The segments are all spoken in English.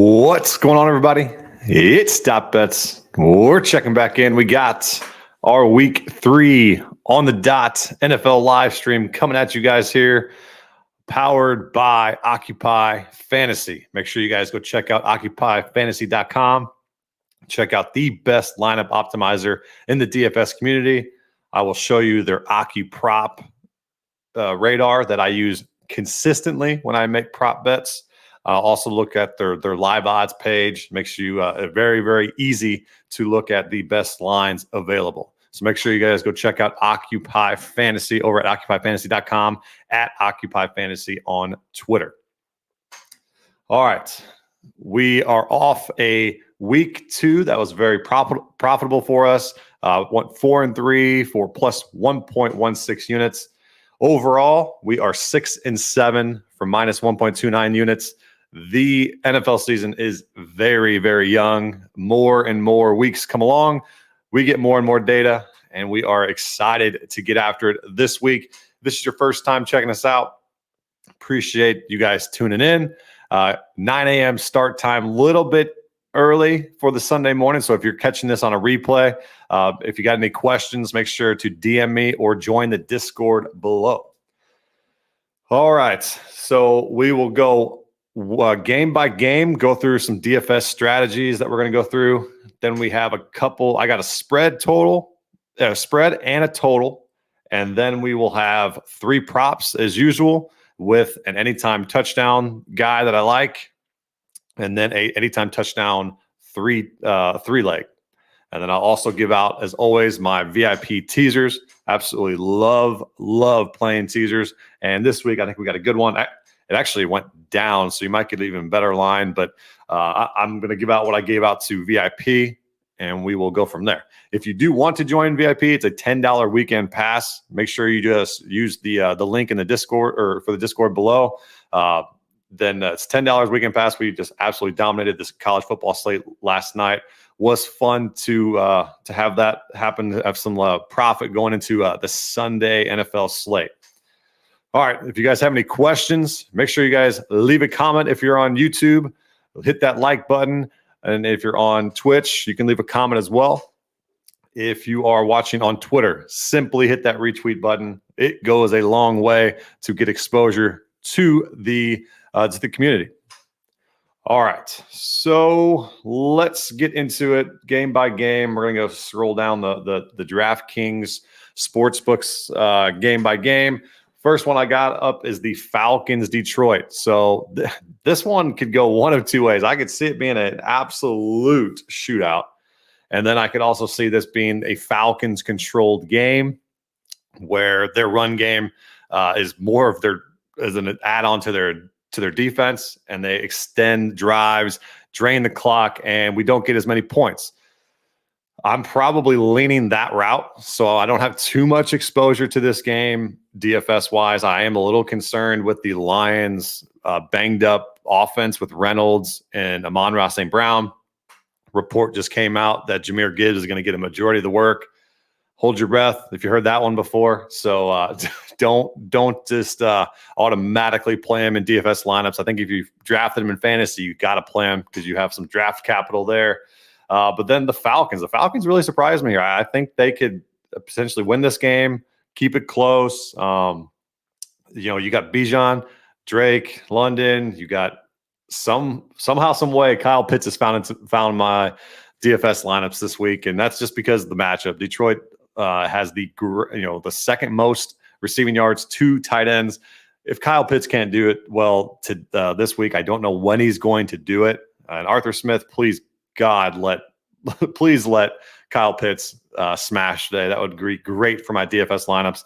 What's going on, everybody? It's Top Bets. We're checking back in. We got our week 3 on the dot NFL live stream coming at you guys here, powered by Occupy Fantasy. Make sure you guys go check out occupyfantasy.com. Check out the best lineup optimizer in the DFS community. I will show you their OccuProp radar that I use consistently when I make prop bets. Also look at their live odds page. Makes you very, very easy to look at the best lines available. So make sure you guys go check out Occupy Fantasy over at occupyfantasy.com, at Occupy Fantasy on Twitter. All right. We are off a week 2 that was very profitable for us. Went 4-3 for plus 1.16 units. Overall, we are 6-7 for minus 1.29 units. The NFL season is very, very young. More and more weeks come along. We get more and more data, and we are excited to get after it this week. If this is your first time checking us out, appreciate you guys tuning in. 9 a.m. start time, little bit early for the Sunday morning. So if you're catching this on a replay, if you got any questions, make sure to DM me or join the Discord below. All right. So we will go game by game, go through some DFS strategies that we're going to go through. Then we have a couple. I got a spread and a total. And then we will have 3 props as usual with an anytime touchdown guy that I like. And then a anytime touchdown three leg. And then I'll also give out, as always, my VIP teasers. Absolutely love playing teasers. And this week, I think we got a good one. It actually went down, so you might get an even better line. But I'm going to give out what I gave out to VIP, and we will go from there. If you do want to join VIP, it's a $10 weekend pass. Make sure you just use the link in the Discord or for the Discord below. Then it's $10 weekend pass. We just absolutely dominated this college football slate last night. Was fun to have that happen, to have some profit going into the Sunday NFL slate. All right, if you guys have any questions, make sure you guys leave a comment. If you're on YouTube, hit that like button. And if you're on Twitch, you can leave a comment as well. If you are watching on Twitter, simply hit that retweet button. It goes a long way to get exposure to the community. All right, so let's get into it game by game. We're gonna go scroll down the DraftKings Sportsbooks game by game. First one I got up is the Falcons Detroit. So this one could go one of 2 ways. I could see it being an absolute shootout, and then I could also see this being a Falcons controlled game where their run game is more of as an add-on to their defense, and they extend drives, drain the clock, and we don't get as many points. I'm probably leaning that route, so I don't have too much exposure to this game DFS-wise. I am a little concerned with the Lions' banged-up offense with Reynolds and Amon-Ra St. Brown. Report just came out that Jahmyr Gibbs is going to get a majority of the work. Hold your breath if you heard that one before. So don't just automatically play him in DFS lineups. I think if you drafted him in fantasy, you got to play him because you have some draft capital there. But then the Falcons really surprised me here. I think they could potentially win this game, keep it close. You got Bijan, Drake, London. You got somehow, some way Kyle Pitts has found my DFS lineups this week, and that's just because of the matchup. Detroit has the second most receiving yards, 2 tight ends. If Kyle Pitts can't do it well this week, I don't know when he's going to do it. And Arthur Smith, please let Kyle Pitts smash today. That would be great for my DFS lineups.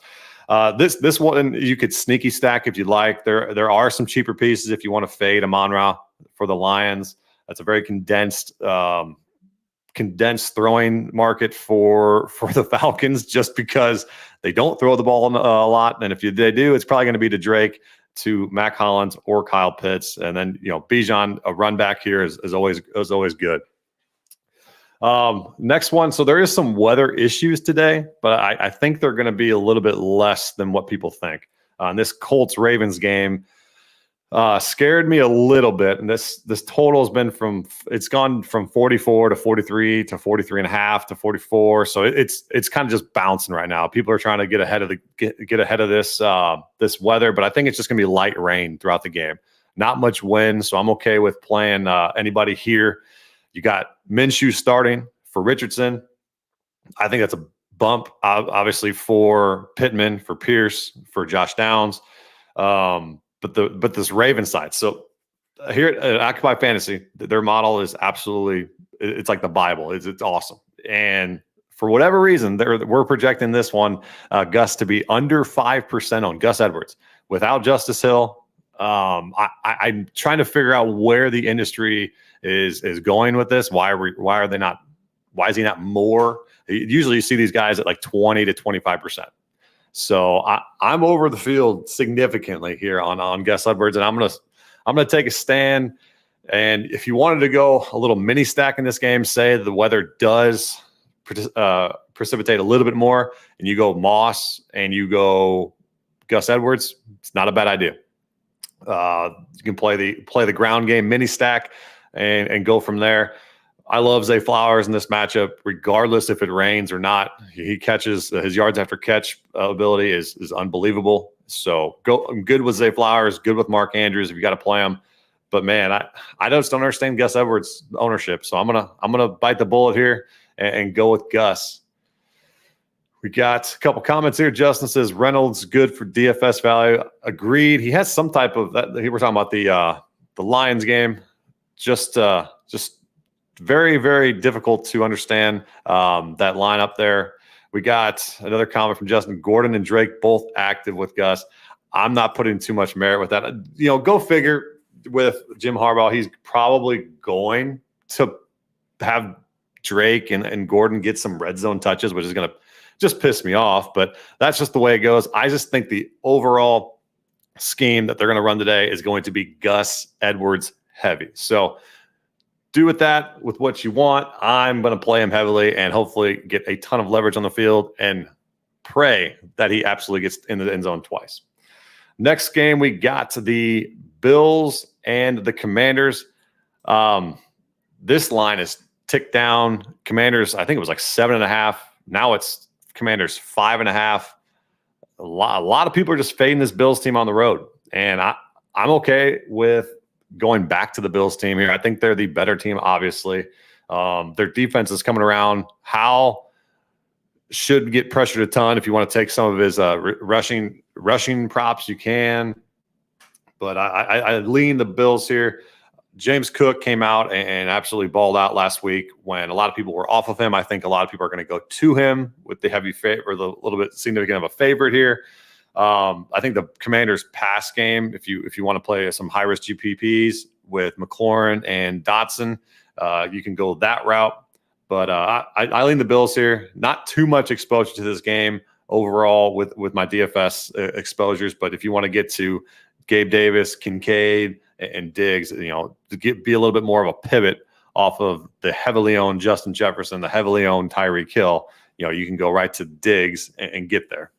This one you could sneaky stack if you like. There are some cheaper pieces if you want to fade Amon-Ra for the Lions. That's a very condensed throwing market for the Falcons, just because they don't throw the ball a lot. And if they do, it's probably going to be to Drake, to Mac Hollins, or Kyle Pitts. And then, Bijan, a run back here is always good. Next one. So there is some weather issues today, but I think they're going to be a little bit less than what people think. In this Colts-Ravens game, Scared me a little bit. And this total has been it's gone from 44 to 43 to 43 and a half to 44. So it's kind of just bouncing right now. People are trying to get ahead of get ahead of this weather, but I think it's just going to be light rain throughout the game. Not much wind, so I'm okay with playing anybody here. You got Minshew starting for Richardson. I think that's a bump, obviously, for Pittman, for Pierce, for Josh Downs. But this Raven side. So here at Occupy Fantasy, their model is it's like the Bible. It's awesome. And for whatever reason, we're projecting this one, Gus, to be under 5% on Gus Edwards without Justice Hill. I'm trying to figure out where the industry is going with this. Why is he not more? Usually you see these guys at like 20 to 25%. So I'm over the field significantly here on Gus Edwards, and I'm gonna take a stand. And if you wanted to go a little mini stack in this game, say the weather does precipitate a little bit more, and you go Moss and you go Gus Edwards, it's not a bad idea. You can play the ground game mini stack and go from there. I love Zay Flowers in this matchup, regardless if it rains or not. He catches his yards after catch ability is unbelievable. So I'm good with Zay Flowers, good with Mark Andrews if you got to play him. But man, I just don't understand Gus Edwards' ownership. So I'm gonna bite the bullet here and go with Gus. We got a couple comments here. Justin says Reynolds good for DFS value. Agreed. He has some type of that. We're talking about the Lions game. Just very, very difficult to understand that lineup there. We got another comment from Justin. Gordon and Drake both active with Gus. I'm not putting too much merit with that. Go figure with Jim Harbaugh. He's probably going to have Drake and Gordon get some red zone touches, which is going to just piss me off. But that's just the way it goes. I just think the overall scheme that they're going to run today is going to be Gus Edwards heavy. So do with that with what you want. I'm going to play him heavily and hopefully get a ton of leverage on the field and pray that he absolutely gets in the end zone twice. Next game, we got the Bills and the Commanders. This line is ticked down. Commanders, I think it was like 7.5. Now it's Commanders 5.5. A lot of people are just fading this Bills team on the road. And I'm okay with going back to the Bills team here. I think they're the better team, obviously. Their defense is coming around. Hal should get pressured a ton. If you want to take some of his rushing props, you can. But I lean the Bills here. James Cook came out and absolutely balled out last week when a lot of people were off of him. I think a lot of people are going to go to him with the heavy favor, the little bit significant of a favorite here. I think the Commanders' pass game, if you want to play some high-risk GPPs with McLaurin and Dotson, you can go that route. But I lean the Bills here. Not too much exposure to this game overall with my DFS exposures. But if you want to get to Gabe Davis, Kincaid, and Diggs, be a little bit more of a pivot off of the heavily owned Justin Jefferson, the heavily owned Tyreek Hill, you can go right to Diggs and get there.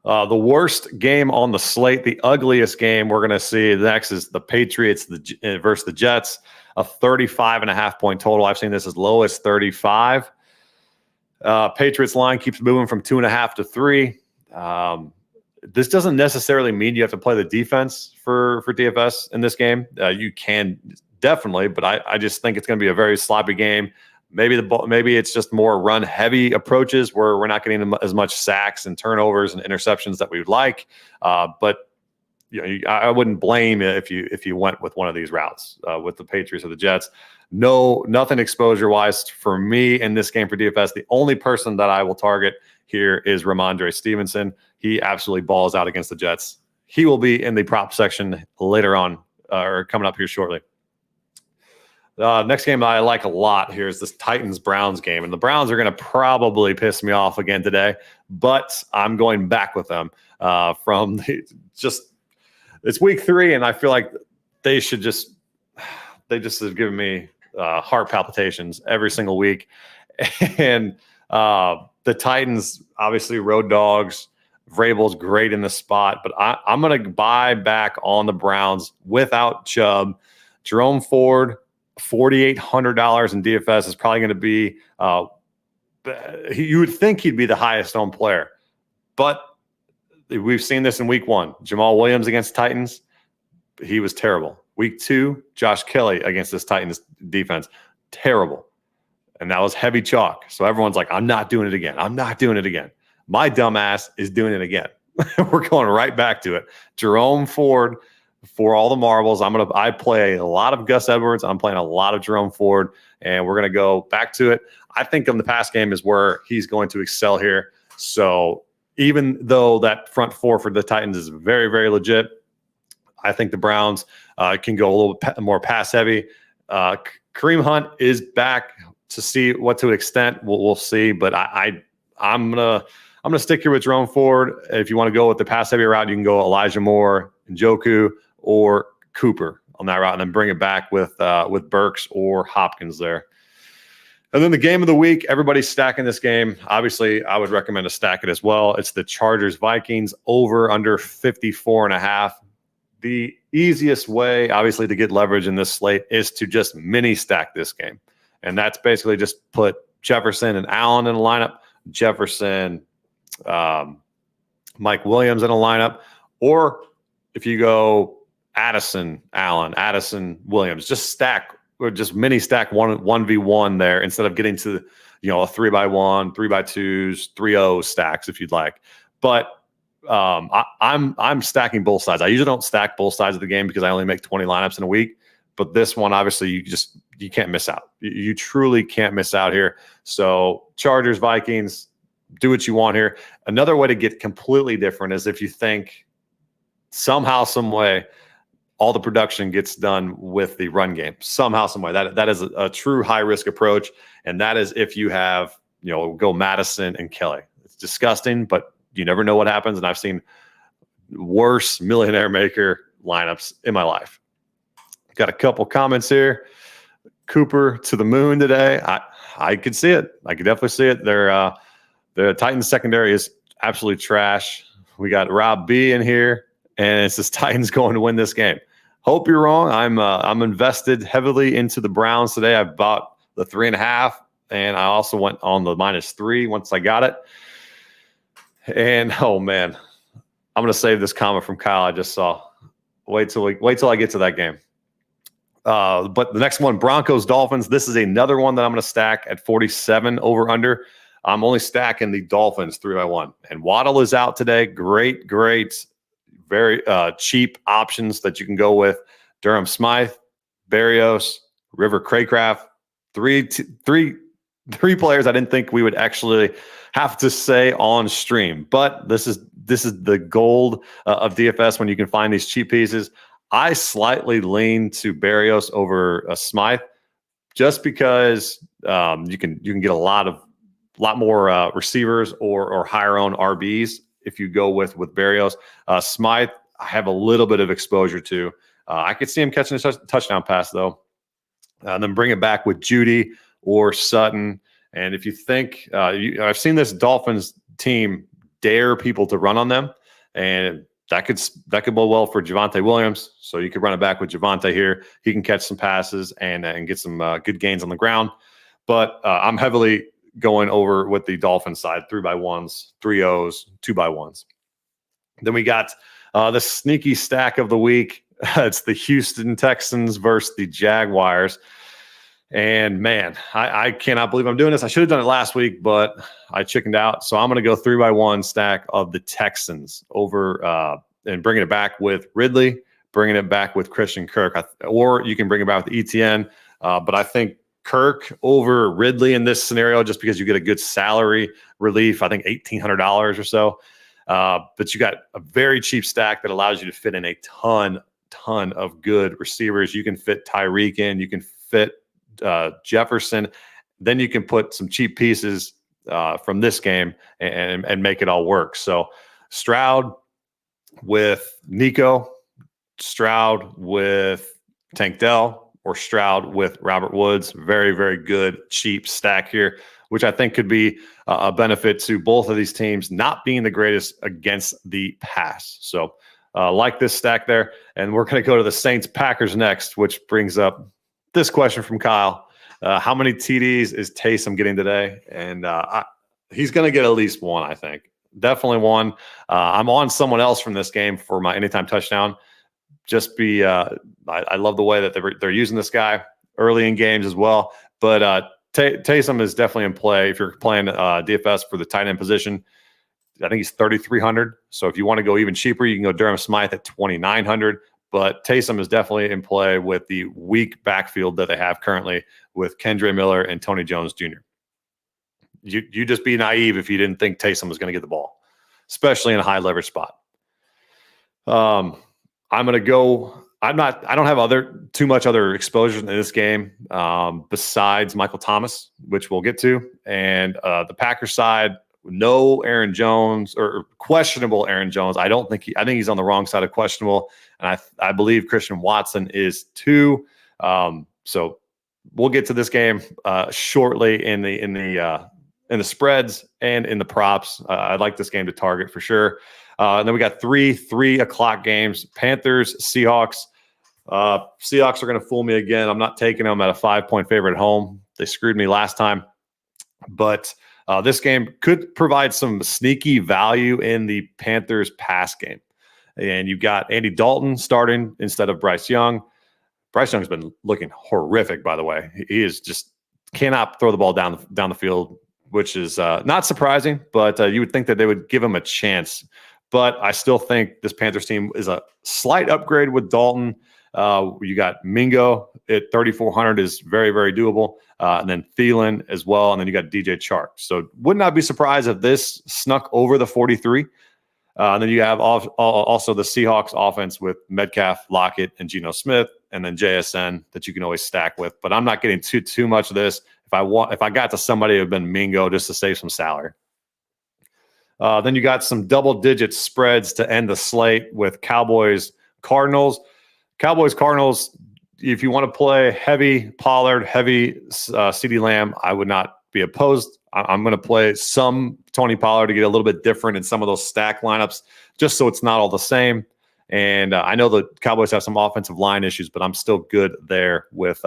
The worst game on the slate, the ugliest game we're going to see next is the Patriots versus the Jets, a 35.5 point total. I've seen this as low as 35. Patriots line keeps moving from 2.5 to 3. This doesn't necessarily mean you have to play the defense for DFS in this game. You can definitely, but I just think it's going to be a very sloppy game. Maybe it's just more run heavy approaches where we're not getting as much sacks and turnovers and interceptions that we would like. But I wouldn't blame you if you went with one of these routes with the Patriots or the Jets. Nothing exposure wise for me in this game for DFS. The only person that I will target here is Ramondre Stevenson. He absolutely balls out against the Jets. He will be in the prop section later on or coming up here shortly. Next game that I like a lot here is this Titans-Browns game. And the Browns are going to probably piss me off again today, but I'm going back with them it's week 3, and I feel like they just have given me heart palpitations every single week. And the Titans, obviously road dogs, Vrabel's great in the spot, but I'm going to buy back on the Browns without Chubb. Jerome Ford, $4,800 in DFS is probably going to be you would think he'd be the highest owned player, but we've seen this in week 1. Jamal Williams against Titans, he was terrible. Week 2, Josh Kelly against this Titans defense, terrible. And that was heavy chalk. So everyone's like, I'm not doing it again. I'm not doing it again. My dumbass is doing it again. We're going right back to it. Jerome Ford for all the marbles. I play a lot of Gus Edwards. I'm playing a lot of Jerome Ford, and we're going to go back to it. I think in the pass game is where he's going to excel here. So even though that front four for the Titans is very, very legit, I think the Browns can go a little bit more pass heavy. Kareem Hunt is back to see what to extent. We'll see, but I'm gonna stick here with Jerome Ford. If you want to go with the pass heavy route, you can go Elijah Moore, Njoku, or Cooper on that route, and then bring it back with Burks or Hopkins there. And then the game of the week, everybody's stacking this game. Obviously, I would recommend to stack it as well. It's the Chargers-Vikings over under 54.5. The easiest way, obviously, to get leverage in this slate is to just mini stack this game. And that's basically just put Jefferson and Allen in a lineup, Jefferson, Mike Williams in a lineup, or if you go Addison, Allen, Addison, Williams, just stack or just mini stack 1v1 there instead of getting to, a 3x1, 3x2s, 3-0 stacks if you'd like. But I'm stacking both sides. I usually don't stack both sides of the game because I only make 20 lineups in a week. But this one, obviously, you can't miss out. You truly can't miss out here. So Chargers, Vikings, do what you want here. Another way to get completely different is if you think somehow, some way, all the production gets done with the run game. Somehow, some way. That is a true high risk approach, and that is if you have go Madison and Kelly. It's disgusting, but you never know what happens. And I've seen worse millionaire maker lineups in my life. Got a couple comments here. Cooper to the moon today. I could see it. I could definitely see it. The Titans secondary is absolutely trash. We got Rob B in here, and it's just Titans going to win this game. Hope you're wrong. I'm invested heavily into the Browns today. I bought the 3.5, and I also went on the -3 once I got it. And oh man, I'm gonna save this comment from Kyle I just saw. Wait till I get to that game. But the next one, Broncos, Dolphins. This is another one that I'm going to stack at 47 over under. I'm only stacking the Dolphins 3x1. And Waddle is out today. Great, very cheap options that you can go with. Durham Smythe, Berrios, River Craycraft. Three players I didn't think we would actually have to say on stream. But this is the gold of DFS when you can find these cheap pieces. I slightly lean to Berrios over Smythe just because you can get a lot more receivers or higher owned RBs if you go with Berrios. Smythe, I have a little bit of exposure to. I could see him catching a touchdown pass though. And then bring it back with Judy or Sutton. And if you think I've seen this Dolphins team dare people to run on them, and that could bode well for Javonte Williams. So you could run it back with Javonte here. He can catch some passes and get some good gains on the ground. But I'm heavily going over with the Dolphins side, 3x1s, 3-0s, 2x1s. Then we got the sneaky stack of the week. It's the Houston Texans versus the Jaguars. And man, I cannot believe I'm doing this. I should have done it last week, but I chickened out. So I'm going to go 3x1 stack of the Texans over and bringing it back with Ridley, bringing it back with Christian Kirk, or you can bring it back with ETN. But I think Kirk over Ridley in this scenario, just because you get a good salary relief, I think $1,800 or so. But you got a very cheap stack that allows you to fit in a ton of good receivers. You can fit Tyreek in, you can fit Jefferson, then you can put some cheap pieces from this game and make it all work. So Stroud with Nico, Stroud with Tank Dell, or Stroud with Robert Woods. Very, very good, cheap stack here, which I think could be a benefit to both of these teams not being the greatest against the pass. So like this stack there. And we're going to go to the Saints-Packers next, which brings up this question from Kyle. How many TDs is Taysom getting today? And he's going to get at least one, I think. Definitely one. I'm on someone else from this game for my anytime touchdown. I love the way that they're using this guy early in games as well. But Taysom is definitely in play if you're playing DFS for the tight end position. I think he's 3,300. So if you want to go even cheaper, you can go Durham Smythe at 2,900. But Taysom is definitely in play with the weak backfield that they have currently with Kendre Miller and Tony Jones Jr. You just be naive if you didn't think Taysom was going to get the ball, especially in a high leverage spot. I'm going to go. I don't have too much other exposure in this game besides Michael Thomas, which we'll get to, and the Packers side. No Aaron Jones or questionable Aaron Jones. I think he's on the wrong side of questionable, and I believe Christian Watson is too. So we'll get to this game shortly in the spreads and in the props. I'd like this game to target for sure. And then we got 3 o'clock games: Panthers, Seahawks. Seahawks are going to fool me again. I'm not taking them at a 5-point favorite at home. They screwed me last time, but. This game could provide some sneaky value in the Panthers pass game. And you've got Andy Dalton starting instead of Bryce Young. Bryce Young's been looking horrific, by the way. He is just cannot throw the ball down the field, which is not surprising, but you would think that they would give him a chance. But I still think this Panthers team is a slight upgrade with Dalton. You got Mingo at 3,400 is very, very doable. And then Thielen as well. And then you got DJ Chark. So would not be surprised if this snuck over the 43. And then you have also the Seahawks offense with Metcalf, Lockett, and Geno Smith, and then JSN that you can always stack with. But I'm not getting too much of this. If I got to somebody, it would have been Mingo just to save some salary. Then you got some double-digit spreads to end the slate with Cowboys, Cardinals. Cardinals, if you want to play heavy Pollard, heavy CeeDee Lamb, I would not be opposed. I'm going to play some Tony Pollard to get a little bit different in some of those stack lineups, just so it's not all the same. And I know the Cowboys have some offensive line issues, but I'm still good there with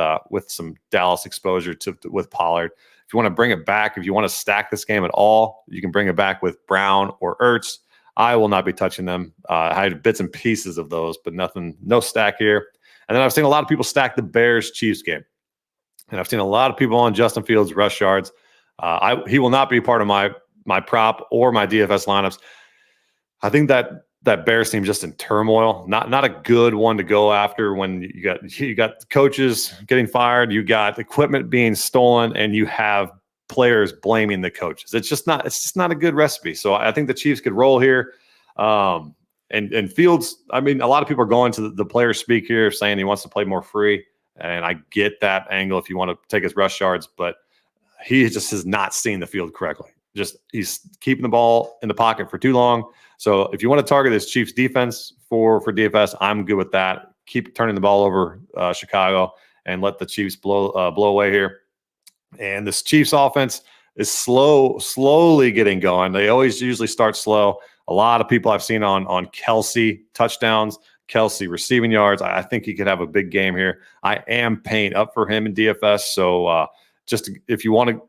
some Dallas exposure with Pollard. If you want to bring it back, if you want to stack this game at all, you can bring it back with Brown or Ertz. I will not be touching them. I had bits and pieces of those, but no stack here. And then I've seen a lot of people stack the Bears-Chiefs game. And I've seen a lot of people on Justin Fields rush yards. He will not be part of my prop or my DFS lineups. I think that Bears team just in turmoil. Not a good one to go after when you got coaches getting fired, you got equipment being stolen, and you have players blaming the coaches. It's just not a good recipe. So I think the Chiefs could roll here. And Fields, I mean, a lot of people are going to the player speak here saying he wants to play more free. And I get that angle if you want to take his rush yards, but he just has not seen the field correctly. He's keeping the ball in the pocket for too long. So if you want to target this Chiefs defense for DFS, I'm good with that. Keep turning the ball over Chicago and let the Chiefs blow away here. And this Chiefs offense is slowly getting going. They always usually start slow. A lot of people I've seen on Kelsey touchdowns, Kelsey receiving yards. I think he could have a big game here. I am paying up for him in DFS. So if you want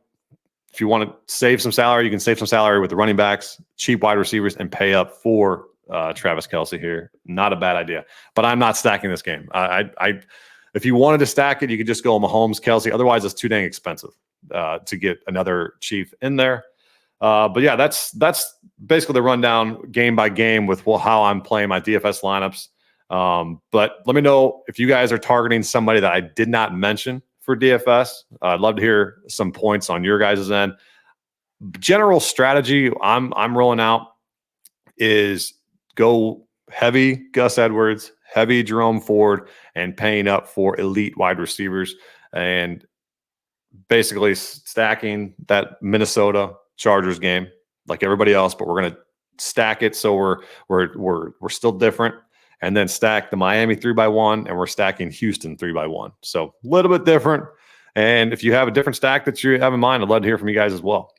to save some salary, you can save some salary with the running backs, cheap wide receivers, and pay up for Travis Kelsey here. Not a bad idea. But I'm not stacking this game. If you wanted to stack it, you could just go Mahomes, Kelsey. Otherwise, it's too dang expensive to get another Chief in there. But yeah, that's basically the rundown game by game with how I'm playing my DFS lineups. But let me know if you guys are targeting somebody that I did not mention for DFS. I'd love to hear some points on your guys' end. General strategy I'm rolling out is go heavy Gus Edwards, heavy Jerome Ford, and paying up for elite wide receivers, and basically stacking that Minnesota Chargers game like everybody else, but we're going to stack it so we're still different. and then stack the Miami 3x1, and we're stacking Houston 3x1. So a little bit different. And if you have a different stack that you have in mind, I'd love to hear from you guys as well.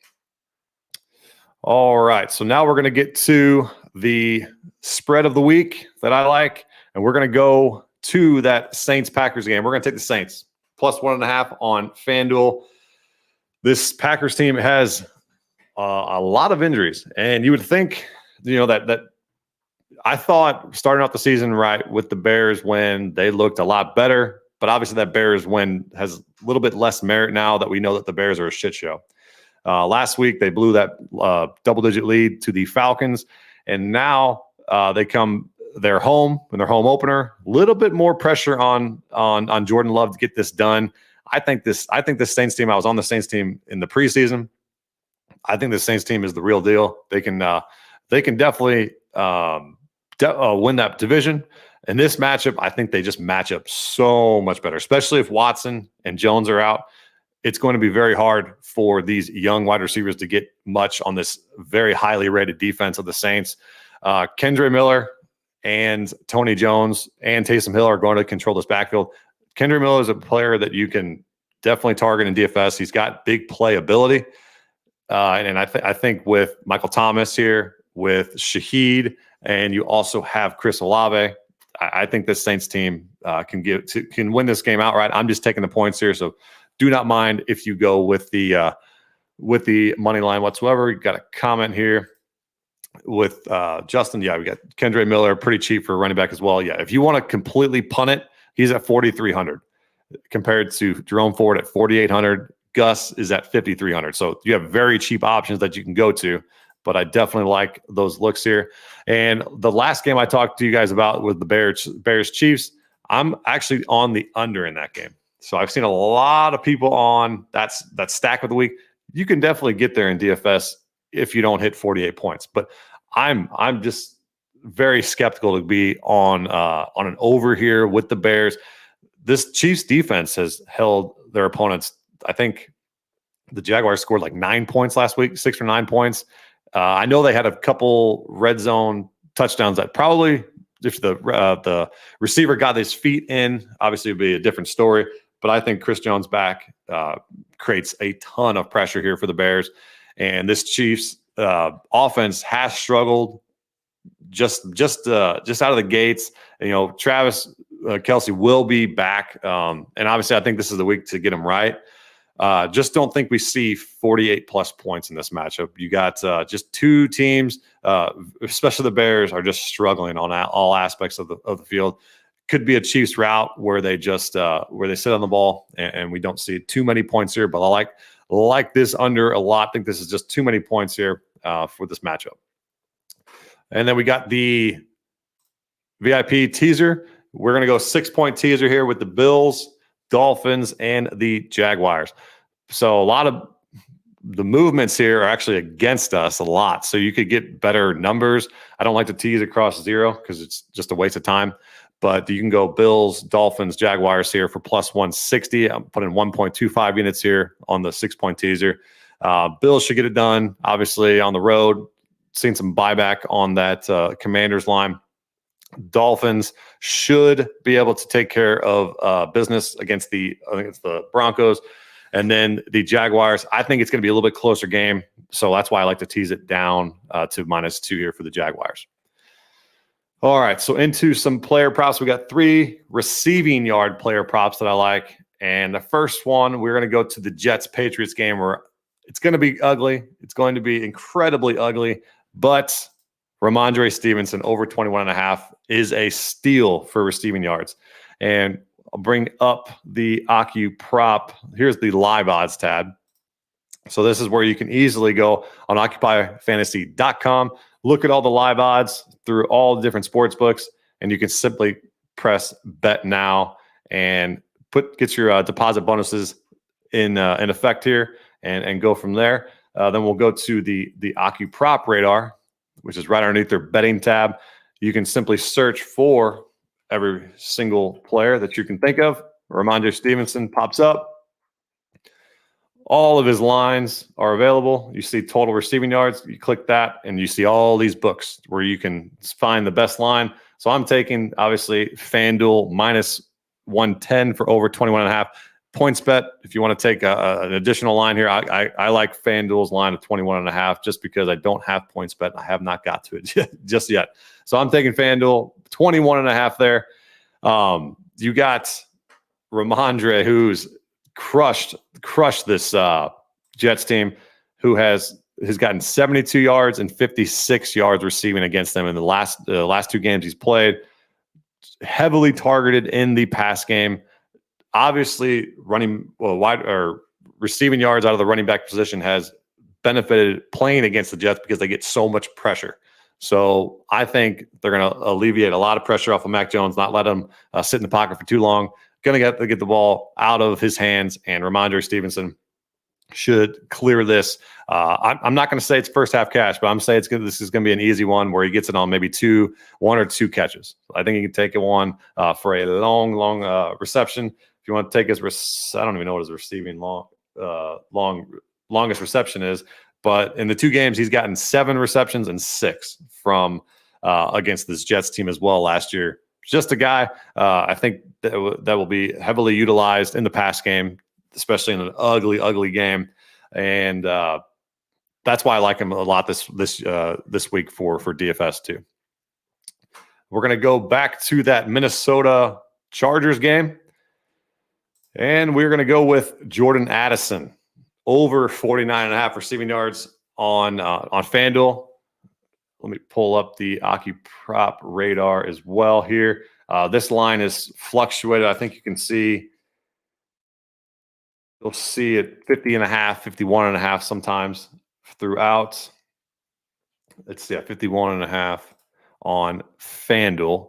All right, so now we're going to get to the spread of the week that I like, and we're going to go to that Saints-Packers game. We're going to take the Saints plus 1.5 on FanDuel. This Packers team has a lot of injuries, and you would think, that I thought starting off the season right with the Bears when they looked a lot better, but obviously that Bears win has a little bit less merit now that we know that the Bears are a shit show. Last week, they blew that double-digit lead to the Falcons, and now they're home in their home opener. A little bit more pressure on Jordan Love to get this done. I think this Saints team. I was on the Saints team in the preseason. I think the Saints team is the real deal. They can definitely win that division. In this matchup, I think they just match up so much better, especially if Watson and Jones are out. It's going to be very hard for these young wide receivers to get much on this very highly rated defense of the Saints. Kendre Miller and Tony Jones and Taysom Hill are going to control this backfield. Kendre Miller is a player that you can definitely target in DFS. He's got big playability. And I think with Michael Thomas here, with Shaheed, and you also have Chris Olave, I think this Saints team can win this game outright. I'm just taking the points here, so do not mind if you go with the money line whatsoever. You got a comment here with Justin. Yeah, we got Kendre Miller, pretty cheap for running back as well. Yeah, if you want to completely punt it, he's at 4,300 compared to Jerome Ford at 4,800. Gus is at 5,300. So you have very cheap options that you can go to, but I definitely like those looks here. And the last game I talked to you guys about with the Bears Chiefs, I'm actually on the under in that game. So I've seen a lot of people on that stack of the week. You can definitely get there in DFS if you don't hit 48 points. But I'm just very skeptical to be on an over here with the Bears. This Chiefs defense has held their opponents. I think the Jaguars scored like 9 points last week, 6 or 9 points. I know they had a couple red zone touchdowns that probably, if the receiver got his feet in, obviously it would be a different story. But I think Chris Jones back creates a ton of pressure here for the Bears. And this Chiefs offense has struggled just out of the gates. Travis Kelce will be back. And obviously I think this is the week to get him right. Just don't think we see 48 plus points in this matchup. You got just two teams, especially the Bears, are just struggling on all aspects of the field. Could be a Chiefs route where they just where they sit on the ball and we don't see too many points here. But I like this under a lot. I think this is just too many points here for this matchup. And then we got the VIP teaser. We're going to go 6-point teaser here with the Bills, Dolphins, and the Jaguars. So a lot of the movements here are actually against us a lot. So you could get better numbers. I don't like to tease across 0 because it's just a waste of time. But you can go Bills, Dolphins, Jaguars here for plus 160. I'm putting 1.25 units here on the 6-point teaser. Bills should get it done. Obviously on the road, seen some buyback on that Commanders line. Dolphins should be able to take care of business against the Broncos. And then the Jaguars, I think it's going to be a little bit closer game. So that's why I like to tease it down to -2 here for the Jaguars. All right, so into some player props. We got 3 receiving yard player props that I like. And the first one, we're going to go to the Jets-Patriots game where it's going to be ugly. It's going to be incredibly ugly. But Ramondre Stevenson over 21.5 is a steal for receiving yards. And I'll bring up the Ocu prop. Here's the live odds tab. So this is where you can easily go on occupyfantasy.com, look at all the live odds through all the different sports books, and you can simply press bet now and get your deposit bonuses in effect here and go from there. Then we'll go to the Ocu prop radar, which is right underneath their betting tab. You can simply search for every single player that you can think of. Ramondre Stevenson pops up. All of his lines are available. You see total receiving yards. You click that, and you see all these books where you can find the best line. So I'm taking, obviously, FanDuel minus 110 for over 21.5. Points bet, if you want to take an additional line here, I like FanDuel's line of 21.5 just because I don't have points bet. I have not got to it just yet. So I'm taking FanDuel 21.5 there. You got Ramondre, who's crushed this Jets team, who has gotten 72 yards and 56 yards receiving against them in the last 2 games he's played. Heavily targeted in the pass game. Obviously, receiving yards out of the running back position has benefited playing against the Jets because they get so much pressure. So I think they're going to alleviate a lot of pressure off of Mac Jones, not let him sit in the pocket for too long. Going to get the ball out of his hands, and Ramondre Stevenson should clear this. I'm not going to say it's first half cash, but I'm saying this is going to be an easy one where he gets it on maybe 1 or 2 catches. I think he can take it one for a long reception. If you want to take his, I don't even know what his receiving longest reception is, but in the 2 games, he's gotten 7 receptions and 6 from against this Jets team as well last year. Just a guy I think that will be heavily utilized in the pass game, especially in an ugly game, and that's why I like him a lot this week for DFS too. We're going to go back to that Minnesota Chargers game, and we're going to go with Jordan Addison over 49.5 receiving yards on FanDuel. Let me pull up the Aki prop radar as well here. This line is fluctuated. I think you can see. You'll see it 50.5, 51.5 sometimes throughout. It's 51.5 on FanDuel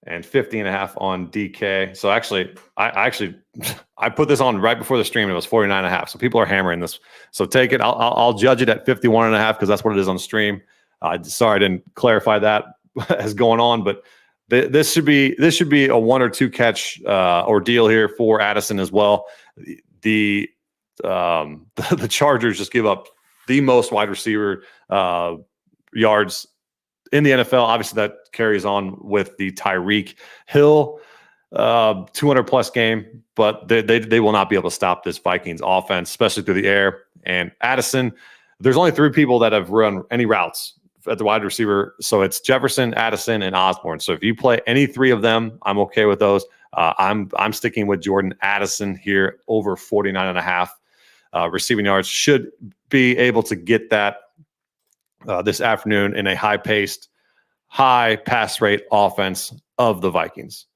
and 50.5 on DK. So actually, I put this on right before the stream. It was 49.5. So people are hammering this. So take it. I'll judge it at 51.5 because that's what it is on stream. Sorry, I didn't clarify that as going on, but this should be a 1 or 2 catch ordeal here for Addison as well. The Chargers just give up the most wide receiver yards in the NFL. Obviously, that carries on with the Tyreek Hill 200 plus game, but they will not be able to stop this Vikings offense, especially through the air. And Addison, there's only 3 people that have run any routes at the wide receiver. So it's Jefferson, Addison, and Osborne. So if you play any 3 of them, I'm okay with those. I'm sticking with Jordan Addison here over 49.5 receiving yards. Should be able to get that this afternoon in a high-paced, high pass rate offense of the Vikings.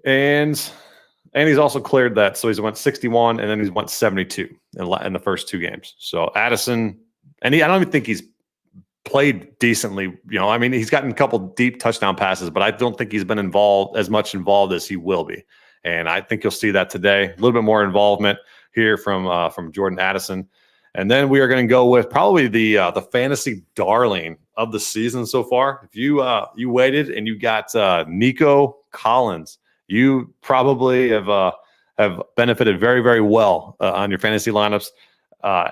And he's also cleared that. So he's went 61 and then he's went 72 in the first 2 games. So Addison, and I don't even think he's played decently. I mean, he's gotten a couple deep touchdown passes, but I don't think he's been involved as he will be. And I think you'll see that today. A little bit more involvement here from Jordan Addison. And then we are going to go with probably the fantasy darling of the season so far. If you waited and you got Nico Collins, you probably have benefited very, very well on your fantasy lineups.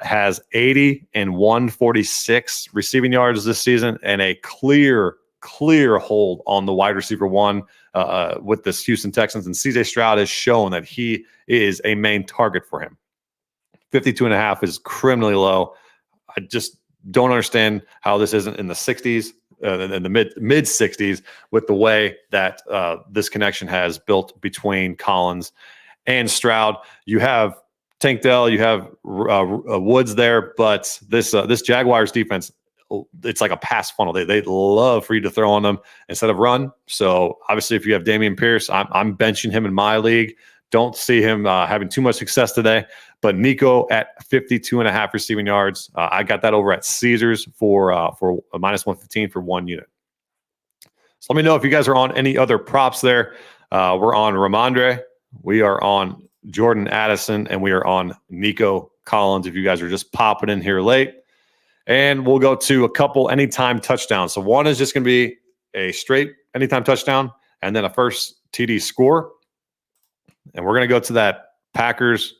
Has 80 and 146 receiving yards this season and a clear hold on the wide receiver 1 with this Houston Texans. And CJ Stroud has shown that he is a main target for him. 52.5 is criminally low. I just don't understand how this isn't in the 60s, in the mid 60s, with the way that this connection has built between Collins and Stroud. You have Tank Dell, you have Woods there, but this Jaguars defense, it's like a pass funnel. They love for you to throw on them instead of run. So obviously, if you have Dameon Pierce, I'm benching him in my league. Don't see him having too much success today. But Nico at 52.5 receiving yards, I got that over at Caesars for a minus 115 for 1 unit. So let me know if you guys are on any other props there. We're on Ramondre. We are on Jordan Addison, and we are on Nico Collins if you guys are just popping in here late. And we'll go to a couple anytime touchdowns. So one is just going to be a straight anytime touchdown and then a first TD score. And we're going to go to that Packers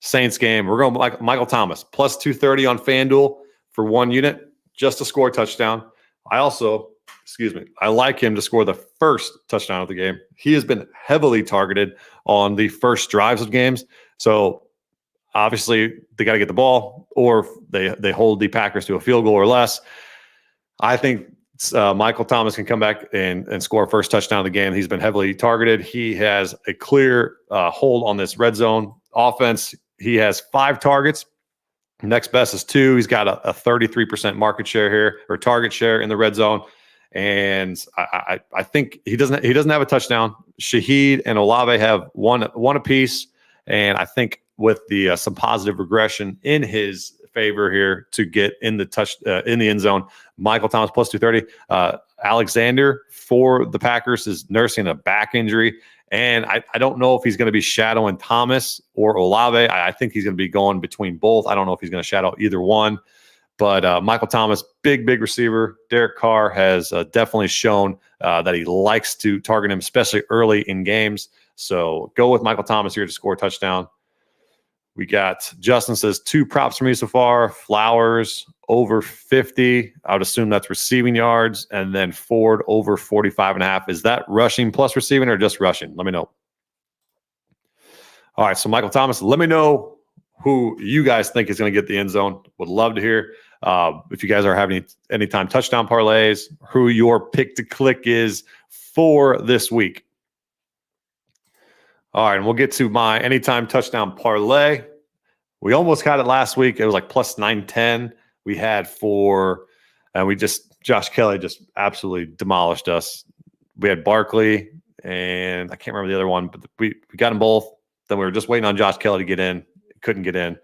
Saints game. We're going like Michael Thomas plus 230 on FanDuel for 1 unit, just to score a touchdown. I also excuse me, I like him to score the first touchdown of the game. He has been heavily targeted on the first drives of games. So obviously they got to get the ball, or they hold the Packers to a field goal or less. I think Michael Thomas can come back and score a first touchdown of the game. He's been heavily targeted. He has a clear hold on this red zone offense. He has 5 targets. Next best is 2. He's got a 33% market share here, or target share in the red zone. And I think he doesn't have a touchdown. Shaheed and Olave have one apiece. And I think with the some positive regression in his favor here to get in the in the end zone, Michael Thomas plus 230. Alexander for the Packers is nursing a back injury. And I don't know if he's going to be shadowing Thomas or Olave. I think he's going to be going between both. I don't know if he's going to shadow either one. But Michael Thomas, big receiver. Derek Carr has definitely shown that he likes to target him, especially early in games. So go with Michael Thomas here to score a touchdown. We got Justin says 2 props for me so far. Flowers over 50. I would assume that's receiving yards. And then Ford over 45.5. Is that rushing plus receiving or just rushing? Let me know. All right. So Michael Thomas, let me know who you guys think is going to get the end zone. Would love to hear if you guys are having anytime touchdown parlays, who your pick to click is for this week. All right, and we'll get to my anytime touchdown parlay. We almost got it last week. It was like plus 910. We had Josh Kelly just absolutely demolished us. We had Barkley, and I can't remember the other one, but we got them both. Then we were just waiting on Josh Kelly to get in. Couldn't get in.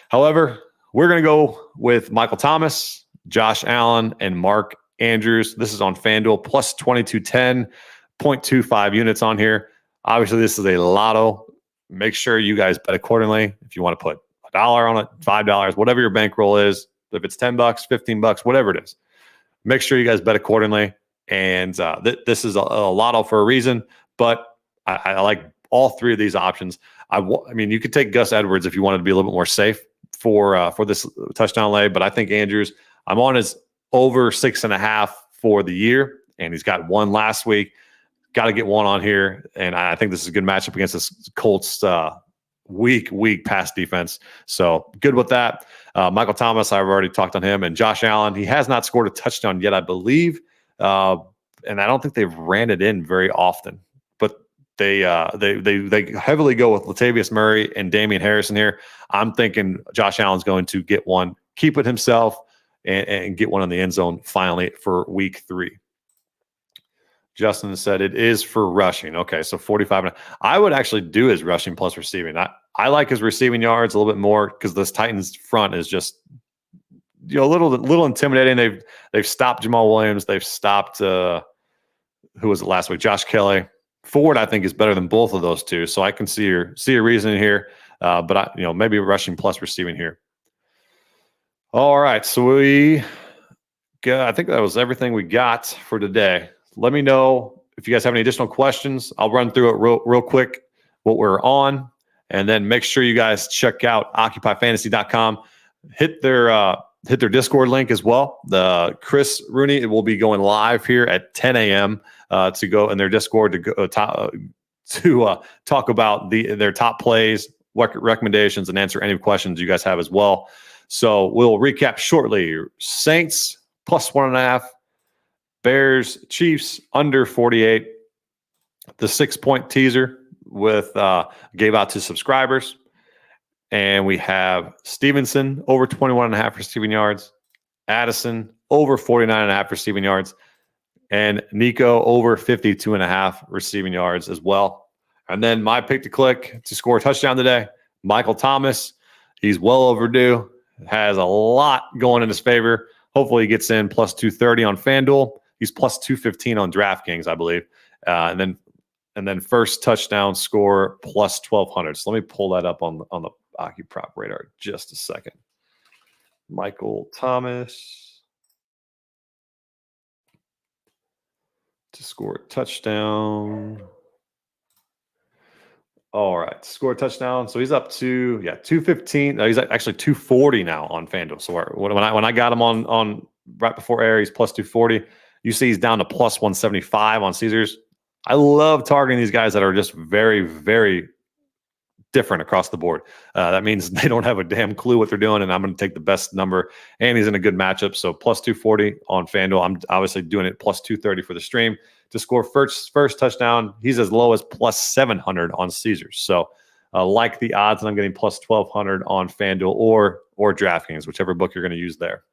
However, we're going to go with Michael Thomas, Josh Allen, and Mark Andrews. This is on FanDuel, plus 2210, 0.25 units on here. Obviously, this is a lotto. Make sure you guys bet accordingly. If you want to put $1 on it, $5, whatever your bankroll is, if it's $10, $15, whatever it is, make sure you guys bet accordingly. And this is a lotto for a reason, but I like all 3 of these options. I mean, you could take Gus Edwards if you wanted to be a little bit more safe for this touchdown lay, but I think Andrews, I'm on his over 6.5 for the year, and he's got 1 last week. Got to get 1 on here, and I think this is a good matchup against this Colts weak pass defense. So good with that. Michael Thomas, I've already talked on him, and Josh Allen. He has not scored a touchdown yet, I believe, and I don't think they've ran it in very often. But they heavily go with Latavius Murray and Damian Harrison here. I'm thinking Josh Allen's going to get 1, keep it himself, and get 1 on the end zone finally for week 3. Justin said it is for rushing. Okay, so 45. I would actually do his rushing plus receiving. I like his receiving yards a little bit more because this Titans front is just a little intimidating. They've stopped Jamal Williams. They've stopped who was it last week? Josh Kelly. Ford, I think, is better than both of those 2. So I can see your reasoning here. But maybe rushing plus receiving here. All right, so I think that was everything we got for today. Let me know if you guys have any additional questions. I'll run through it real quick, what we're on, and then make sure you guys check out occupyfantasy.com. Hit their Discord link as well. The Chris Rooney will be going live here at 10 a.m. To go in their Discord to talk about their top plays, recommendations, and answer any questions you guys have as well. So we'll recap shortly. Saints plus 1.5. Bears, Chiefs under 48. The 6-point teaser gave out to subscribers. And we have Stevenson over 21.5 receiving yards. Addison over 49.5 receiving yards. And Nico over 52.5 receiving yards as well. And then my pick to click to score a touchdown today, Michael Thomas. He's well overdue. Has a lot going in his favor. Hopefully he gets in plus 230 on FanDuel. He's plus 215 on DraftKings, I believe. And then first touchdown score plus 1,200. So let me pull that up on the OccuProp radar just a second. Michael Thomas to score a touchdown. All right, score a touchdown. So he's up to 215. He's actually 240 now on FanDuel. So when I got him on right before air, he's plus 240. You see he's down to plus 175 on Caesars. I love targeting these guys that are just very, very different across the board. That means they don't have a damn clue what they're doing, and I'm going to take the best number. And he's in a good matchup. So plus 240 on FanDuel. I'm obviously doing it plus 230 for the stream to score first touchdown. He's as low as plus 700 on Caesars. So like the odds, and I'm getting plus 1200 on FanDuel or DraftKings, whichever book you're going to use there.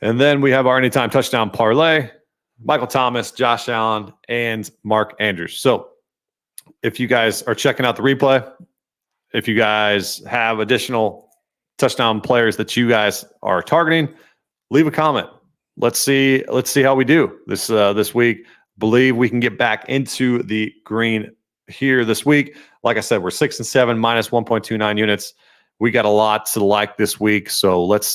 And then we have our anytime touchdown parlay: Michael Thomas, Josh Allen, and Mark Andrews. So if you guys are checking out the replay, if you guys have additional touchdown players that you guys are targeting, leave a comment. Let's see how we do this week. Believe we can get back into the green here this week. Like I said, we're 6 and 7 minus 1.29 units. We got a lot to like this week, so let's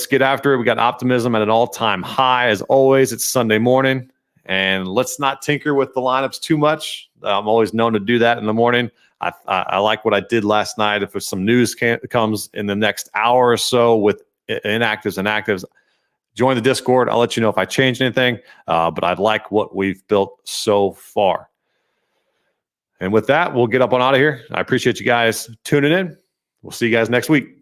get after it. We got optimism at an all-time high. As always, it's Sunday morning, and let's not tinker with the lineups too much. I'm always known to do that in the morning. I like what I did last night. If some news comes in the next hour or so with inactives and actives, join the Discord. I'll let you know if I changed anything, but I like what we've built so far. And with that, we'll get up on out of here. I appreciate you guys tuning in. We'll see you guys next week.